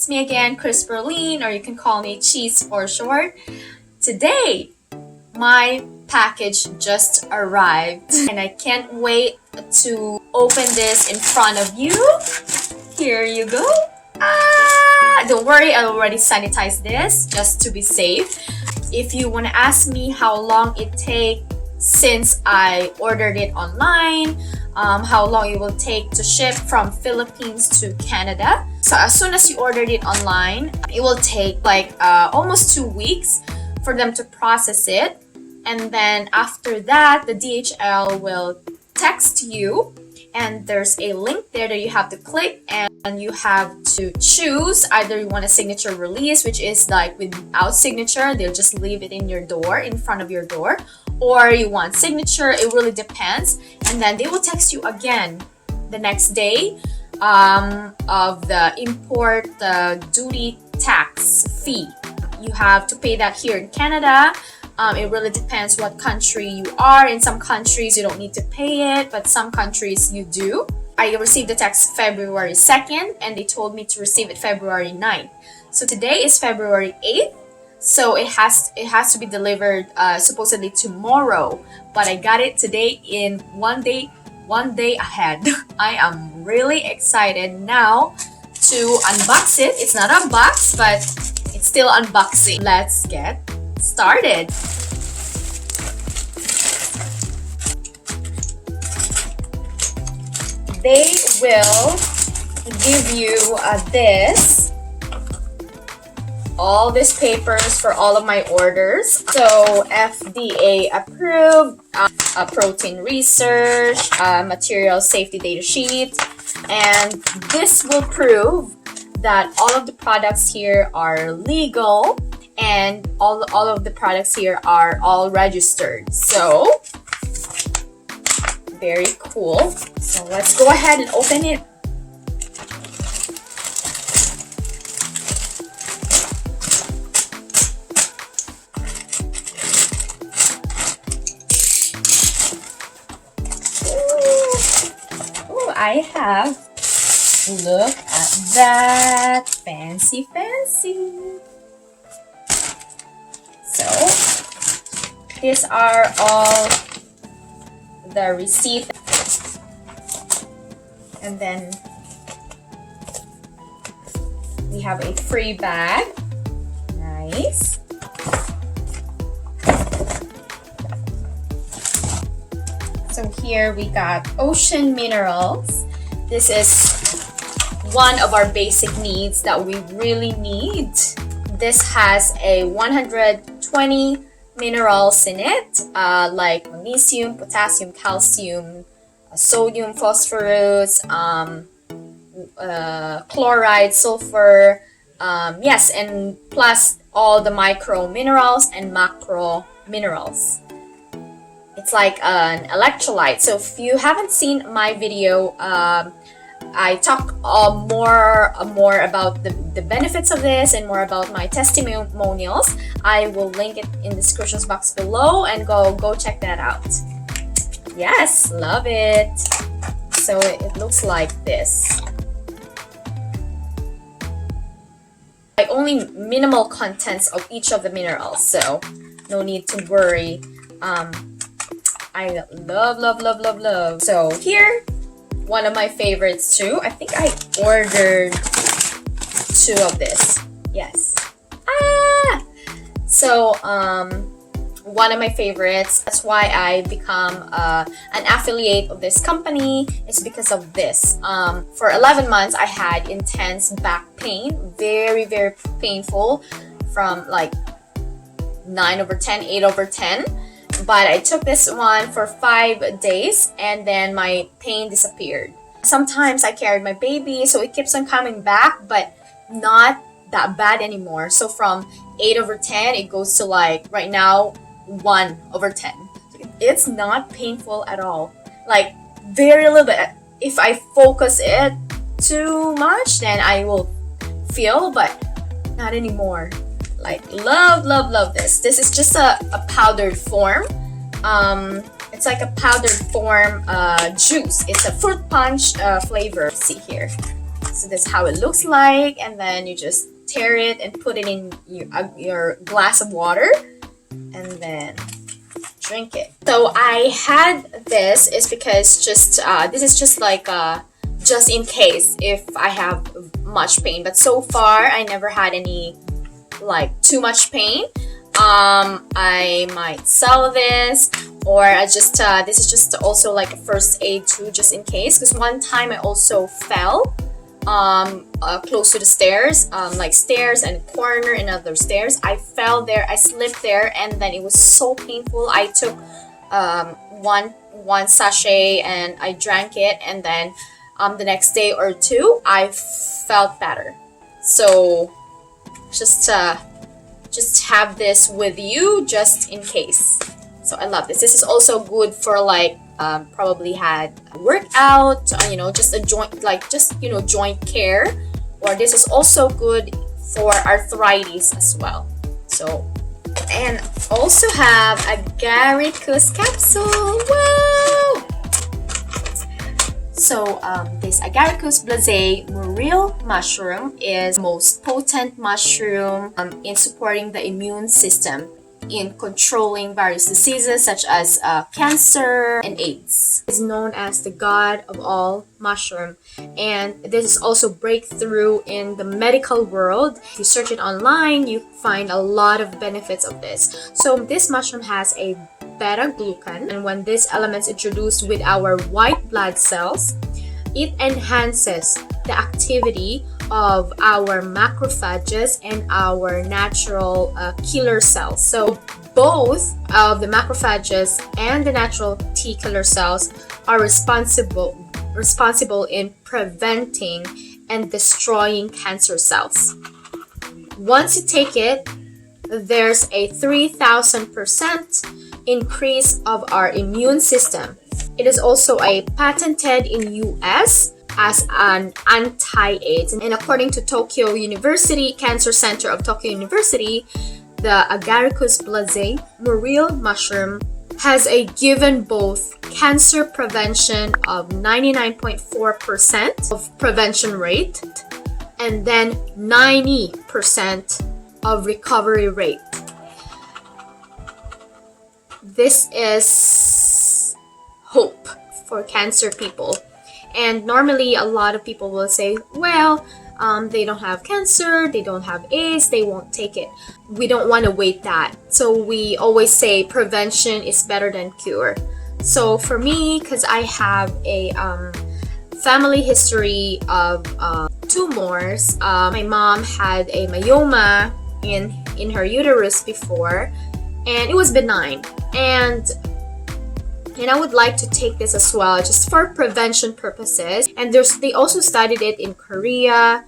It's me again, Chris Berlin, or you can call me Cheese for short. Today, my package just arrived and I can't wait to open this in front of you. Here you go. Don't worry, I already sanitized this just to be safe. If you want to ask me how long it takes since I ordered it online, how long it will take to ship from Philippines to Canada. So as soon as you ordered it online, it will take like almost 2 weeks for them to process it. And then after that, the DHL will text you and there's a link there that you have to click and you have to choose either you want a signature release, which is like without signature, they'll just leave it in your door, in front of your door, or you want signature. It really depends. And then they will text you again the next day of the import duty tax fee. You have to pay that here in Canada. It really depends what country you are. In some countries you don't need to pay it, but some countries you do. I received the text February 2nd and they told me to receive it February 9th. So today is February 8th. So it has to be delivered supposedly tomorrow, but I got it today in one day ahead. I am really excited now to unbox it. It's not unboxed, but it's still unboxing. Let's get started. They will give you all these papers for all of my orders. So FDA approved, protein research, material safety data sheet, and this will prove that all of the products here are legal and all of the products here are all registered. So very cool. So let's go ahead and open it. Ooh, I have. Look at that. Fancy. So these are all the receipt, and then we have a free bag. Nice. So here we got ocean minerals. This is one of our basic needs that we really need. This has a 120 minerals in it, like magnesium, potassium, calcium, sodium, phosphorus, chloride, sulfur, yes, and plus all the micro minerals and macro minerals. It's like an electrolyte. So if you haven't seen my video, I talk more about the benefits of this and more about my testimonials. I will link it in the description box below and go check that out. Yes, love it. So it looks like this. Like only minimal contents of each of the minerals, so no need to worry. I love. So here, one of my favorites too. I think I ordered 2 of this. Yes. So one of my favorites. That's why I become an affiliate of this company. Is because of this. For 11 months, I had intense back pain, very painful, from like 9/10, 8/10. But I took this one for 5 days and then my pain disappeared. Sometimes I carried my baby, so it keeps on coming back, but not that bad anymore. So from 8/10, it goes to like right now 1/10. It's not painful at all. Like very little bit. If I focus it too much, then I will feel, but not anymore. Like love this. This is just a powdered form. It's like a powdered form juice. It's a fruit punch flavor. See here. So that's how it looks like, and then you just tear it and put it in your glass of water, and then drink it. So I had this is because this is just like just in case if I have much pain, but so far I never had any like too much pain. I might sell this, or I just this is just also like a first aid too, just in case, because one time I also fell close to the stairs, like stairs and corner and other stairs. I fell there, I slipped there, and then it was so painful. I took one sachet and I drank it, and then the next day or two I felt better. So just have this with you just in case. So I love this. This is also good for like probably had workout, just a joint, like just joint care, or this is also good for arthritis as well. So, and also have AGARICUS capsule. Woo! So this AGARICUS BLAZEI MURRIL mushroom is the most potent mushroom in supporting the immune system in controlling various diseases such as cancer and AIDS. It's known as the god of all mushroom, and this is also breakthrough in the medical world. If you search it online, you find a lot of benefits of this. So this mushroom has a beta-glucan, and when this element is introduced with our white blood cells, it enhances the activity of our macrophages and our natural killer cells. So both of the macrophages and the natural T killer cells are responsible in preventing and destroying cancer cells. Once you take it, there's a 3,000% increase of our immune system. It is also a patented in US as an anti-AIDS, and according to Tokyo University Cancer Center of Tokyo University, the AGARICUS BLAZEI MURRIL mushroom has a given both cancer prevention of 99.4% of prevention rate, and then 90% of recovery rate. This is hope for cancer people. And normally a lot of people will say, well, they don't have cancer, they don't have AIDS, they won't take it. We don't want to wait that. So we always say prevention is better than cure. So for me, because I have a family history of tumors, my mom had a myoma in her uterus before, and it was benign. And I would like to take this as well, just for prevention purposes. And they also studied it in Korea,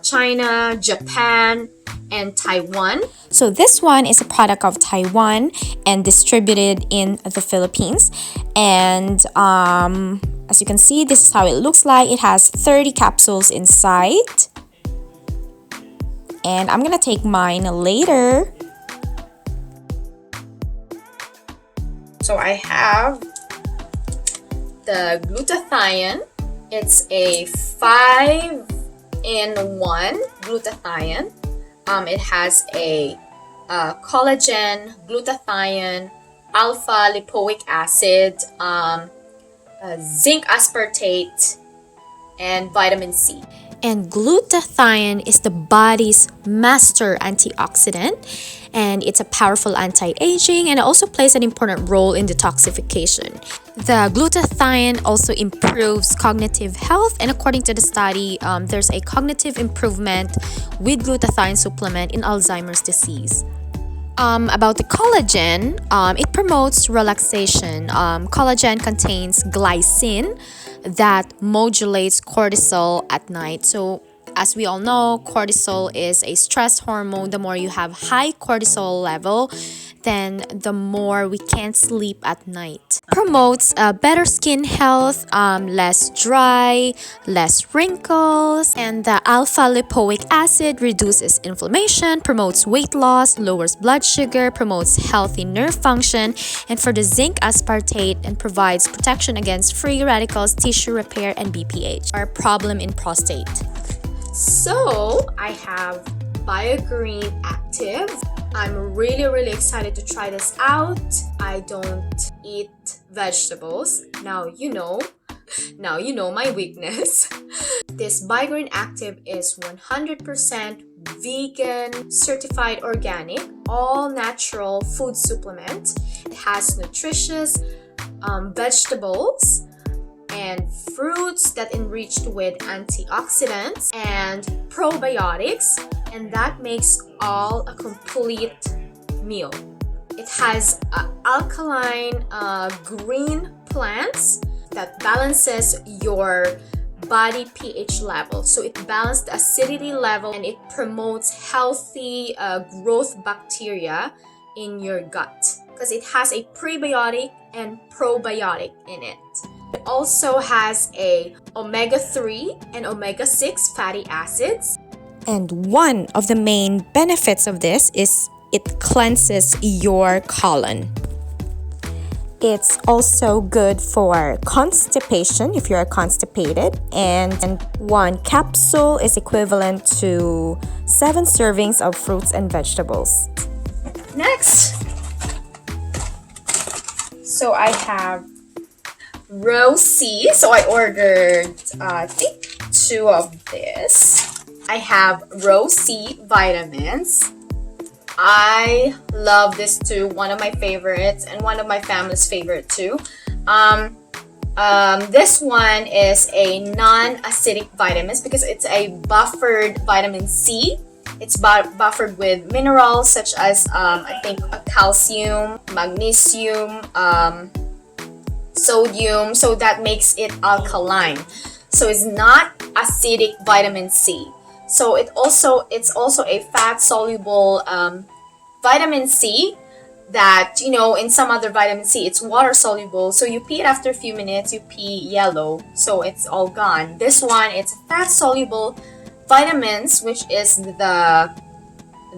China, Japan, and Taiwan. So this one is a product of Taiwan and distributed in the Philippines. And as you can see, this is how it looks like. It has 30 capsules inside. And I'm gonna take mine later. So I have the glutathione. It's a 5-in-1 glutathione. It has a collagen, glutathione, alpha lipoic acid, zinc aspartate, and vitamin C. And glutathione is the body's master antioxidant, and it's a powerful anti-aging, and it also plays an important role in detoxification. The glutathione also improves cognitive health, and according to the study, there's a cognitive improvement with glutathione supplement in Alzheimer's disease. About the collagen, it promotes relaxation. Collagen contains glycine that modulates cortisol at night. So as we all know, cortisol is a stress hormone. The more you have high cortisol level, then the more we can't sleep at night. Promotes better skin health, less dry, less wrinkles, and the alpha lipoic acid reduces inflammation, promotes weight loss, lowers blood sugar, promotes healthy nerve function, and for the zinc aspartate, and provides protection against free radicals, tissue repair, and BPH, our problem in prostate. So I have BioGreen Active. I'm really excited to try this out. I don't eat vegetables. Now you know my weakness. This BioGreen Active is 100% vegan, certified organic, all natural food supplement. It has nutritious vegetables and fruits that enriched with antioxidants and probiotics, and that makes all a complete meal. It has alkaline green plants that balances your body pH level. So it balances the acidity level and it promotes healthy growth bacteria in your gut because it has a prebiotic and probiotic in it. It also has a omega-3 and omega-6 fatty acids. And one of the main benefits of this is it cleanses your colon. It's also good for constipation if you're constipated, and one capsule is equivalent to 7 servings of fruits and vegetables. Next, so I have BLAZEI. So I ordered, I think, 2 of this. I have BLAZEI vitamins. I love this too. One of my favorites and one of my family's favorite too. This one is a non-acidic vitamins because it's a buffered vitamin C. It's buffered with minerals such as I think calcium, magnesium, sodium, so that makes it alkaline. So it's not acidic vitamin C. So it's also a fat soluble vitamin C that, you know, in some other vitamin C it's water soluble, so you pee it after a few minutes, you pee yellow, so it's all gone. This one, it's fat soluble vitamins, which is the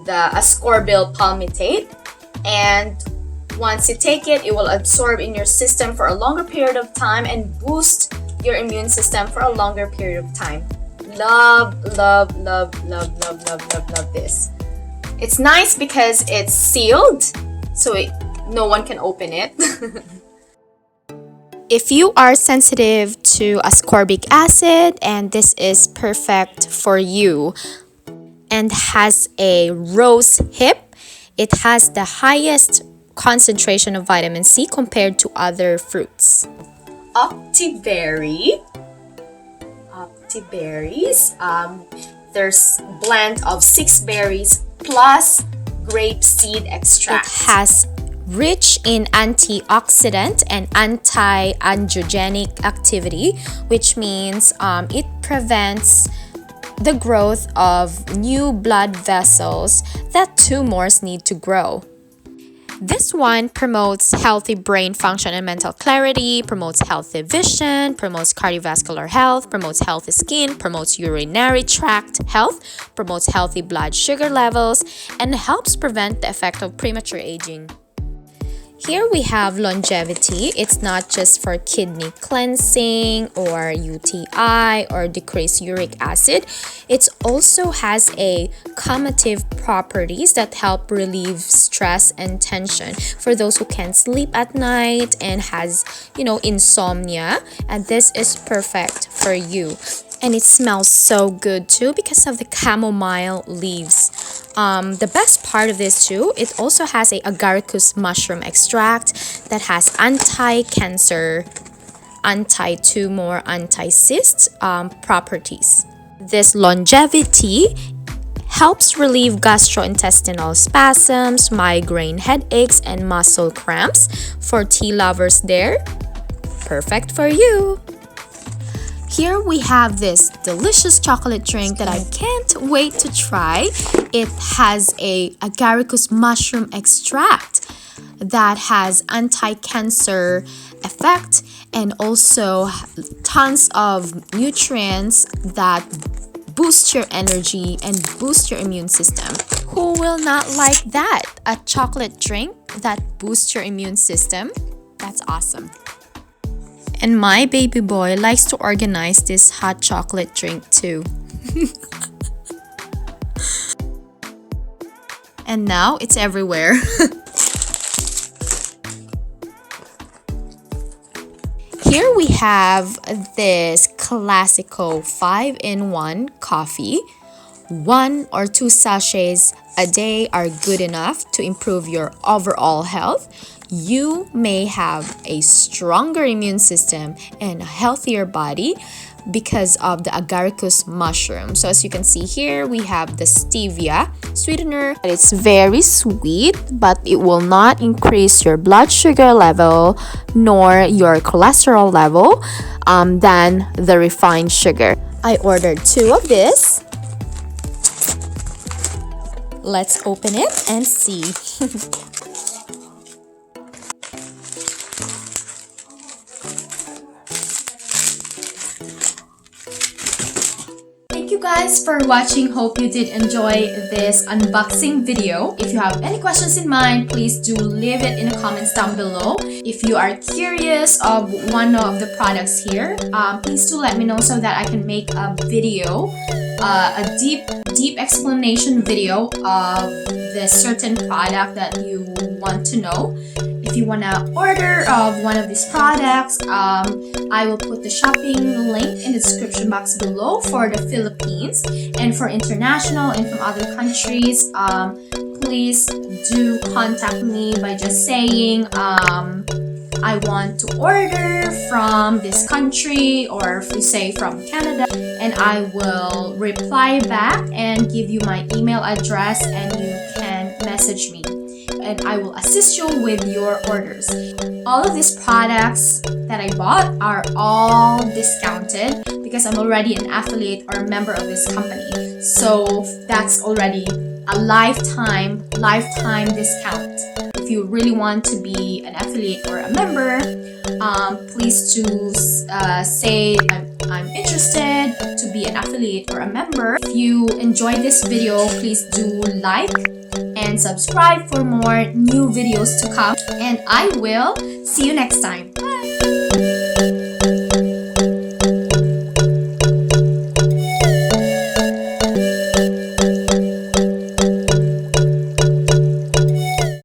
ascorbyl palmitate, and once you take it, it will absorb in your system for a longer period of time and boost your immune system for a longer period of time. Love this. It's nice because it's sealed, so no one can open it. If you are sensitive to ascorbic acid, and this is perfect for you, and has a rose hip, it has the highest concentration of vitamin C compared to other fruits. OPTIBERRY. Berries. There's blend of 6 berries plus grape seed extract. It has rich in antioxidant and anti-angiogenic activity, which means it prevents the growth of new blood vessels that tumors need to grow. This one promotes healthy brain function and mental clarity, promotes healthy vision, promotes cardiovascular health, promotes healthy skin, promotes urinary tract health, promotes healthy blood sugar levels, and helps prevent the effect of premature aging. Here we have longevity. It's not just for kidney cleansing or UTI or decreased uric acid. It also has a calmative properties that help relieve stress and tension for those who can't sleep at night and has, insomnia. And this is perfect for you. And it smells so good too because of the chamomile leaves. The best part of this too, it also has a AGARICUS mushroom extract that has anti-cancer, anti-tumor, anti-cyst properties. This longevity helps relieve gastrointestinal spasms, migraine headaches, and muscle cramps. For tea lovers there, perfect for you. Here we have this delicious chocolate drink that I can't wait to try. It has a AGARICUS mushroom extract that has anti-cancer effect and also tons of nutrients that boost your energy and boost your immune system. Who will not like that? A chocolate drink that boosts your immune system? That's awesome. And my baby boy likes to organize this hot chocolate drink too. And now it's everywhere. Here we have this Classico 5-in-1 coffee. 1 or 2 sachets a day are good enough to improve your overall health. You may have a stronger immune system and a healthier body because of the agaricus mushroom. So as you can see here, we have the stevia sweetener. It's very sweet, but it will not increase your blood sugar level nor your cholesterol level than the refined sugar. I ordered 2 of this. Let's open it and see. Thank you guys for watching. Hope you did enjoy this unboxing video. If you have any questions in mind, please do leave it in the comments down below. If you are curious of one of the products here, please do let me know so that I can make a video, a deep explanation video of the certain product that you want to know. If you want to order of one of these products, I will put the shopping link in the description box below for the Philippines, and for international and from other countries, please do contact me by just saying I want to order from this country, or if you say from Canada, and I will reply back and give you my email address and you can message me and I will assist you with your orders. All of these products that I bought are all discounted because I'm already an affiliate or a member of this company. So that's already a lifetime discount. If you really want to be an affiliate or a member, please choose say I'm interested to be an affiliate or a member. If you enjoyed this video, please do like and subscribe for more new videos to come, and I will see you next time. Bye!